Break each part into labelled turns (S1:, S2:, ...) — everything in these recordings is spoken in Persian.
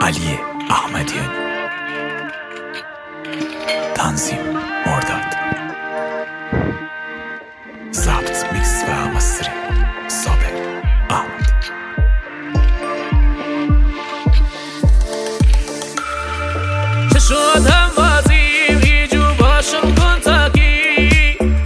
S1: علی احمدیان، تنظیم مرداد، ضبط میکس و مستری صابر احمد.
S2: چه شد هم بازیم ایجو باشم کنتاکی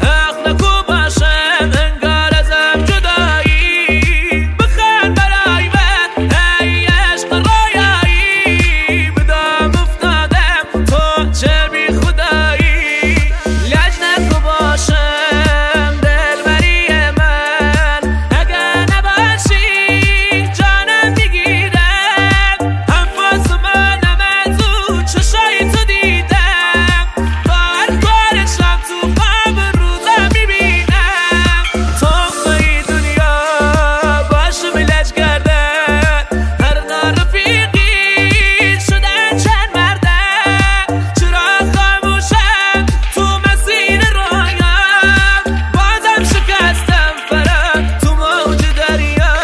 S2: حق نکو باشم انگار ازم جدایی بخند برای من ای عشق رویایی بدام افتادم تو چه بی خدایی لج نکو باشم دلبری من اگر نباشی جانم میگیرم انفاس منم از او چشای تو دیدم بار بارشم تو خواب روزم میبینم تخمه دنیا باشم لج کردن هر رفیقی شدن چند مردم چرا خاموشم تو مسیر رویام بازم شکستم فرم تو موج دریام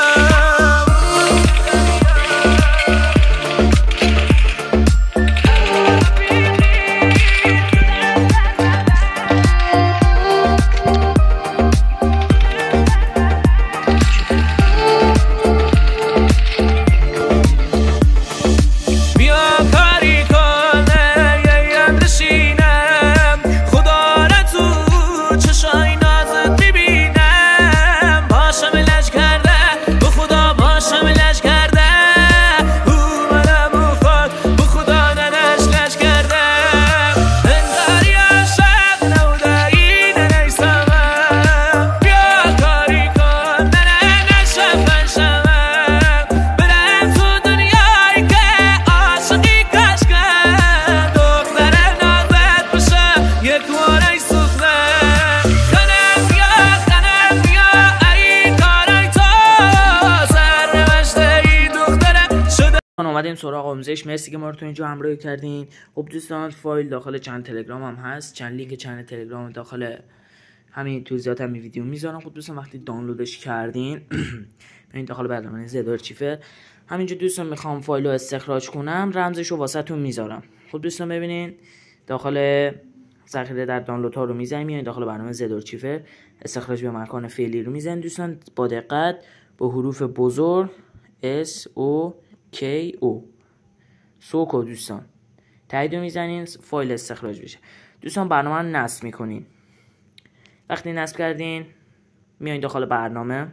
S2: بیا کاری کنه یه بشینم خدا را تو چشای نازت میبینم باشم لج کرده به خدا باشم لج کرده اومدم خود به خدا ننش لج کرده انگاری عاشق نودایی ننیسمم بیا کاری کن ننشم فنشمم برم تو دنیایی که عاشقی کشکم دخترم نازت بشم یک وارای سخنم خنم بیا ای کارای تو سرنوشته ای دخترم شده.
S3: اومدیم سراغ آموزش. مرسی که ما رو تو اینجا همراهی کردین. خب دوستان فایل داخل چند تلگرام هم هست، چند لینک چند تلگرام داخل همین توضیحات هم ویدیو میذارم. خب دوستان وقتی دانلودش کردین ببین داخل برنامه زد آرشیور همینجا دوستان میخوام فایل رو استخراج کنم رمزش رو واسهتون میذارم. خب دوستان ببینین داخل ذخیره در دانلود ها رو میزنیم، یعنی داخل برنامه زد آرشیور استخراج به مکان فعلی رو میزنیم. دوستان با دقت با حروف بزرگ S O K O سوکو دوستان تایید رو میزنین فایل استخراج بشه. دوستان برنامه رو نصب میکنین. وقتی نصب کردین میایین داخل برنامه.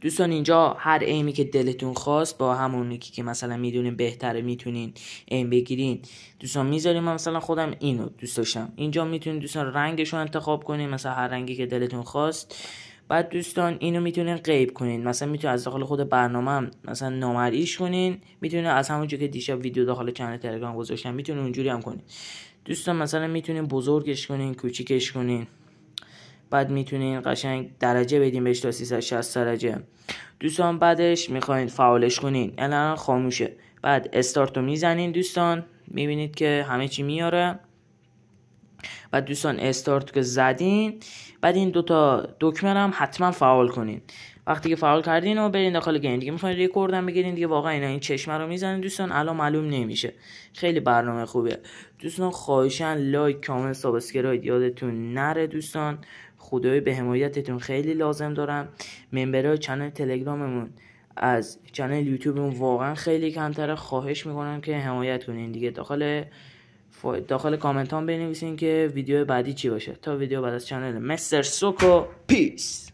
S3: دوستان اینجا هر ایمی که دلتون خواست با همون یکی که مثلا میدونین بهتره میتونین ایم بگیرین دوستان میذاریم. من مثلا خودم اینو دوست داشتم. اینجا میتونین دوستان رنگش رو انتخاب کنین، مثلا هر رنگی که دلتون خواست. بعد دوستان اینو میتونین غیب کنین، مثلا میتونین از داخل خود برنامه هم مثلا نامرئیش کنین، میتونین از همونجا که دیشب ویدیو داخل کانال تلگرام گذاشتم میتونین اونجوری هم کنین. دوستان مثلا میتونین بزرگش کنین، کوچیکش کنین. بعد میتونین قشنگ درجه بدین بهش تا 360 درجه. دوستان بعدش میخواین فعالش کنین، الان خاموشه. بعد استارت رو میزنین دوستان، میبینید که همه چی میاره. بعد دوستان استارت که زدین بعد این دوتا دکمه هم حتما فعال کنین. وقتی که فعال کردین و برین داخل گیم دیگه میخواین ریکورد هم بگیرین دیگه واقعا این چشمه رو میزنین دوستان الان معلوم نمیشه. خیلی برنامه خوبه دوستان. خواهشاً لایک کامنت سابسکراید یادتون نره دوستان. خدای به حمایتتون خیلی لازم دارم. ممبرای کانال تلگراممون از کانال یوتیوبمون واقعا خیلی کمتره. خواهش میکنم که حمایت کنین دیگه. داخل کامنت ها بنویسین که ویدیو بعدی چی باشه. تا ویدیو بعد از کانال مستر سوکو پیس.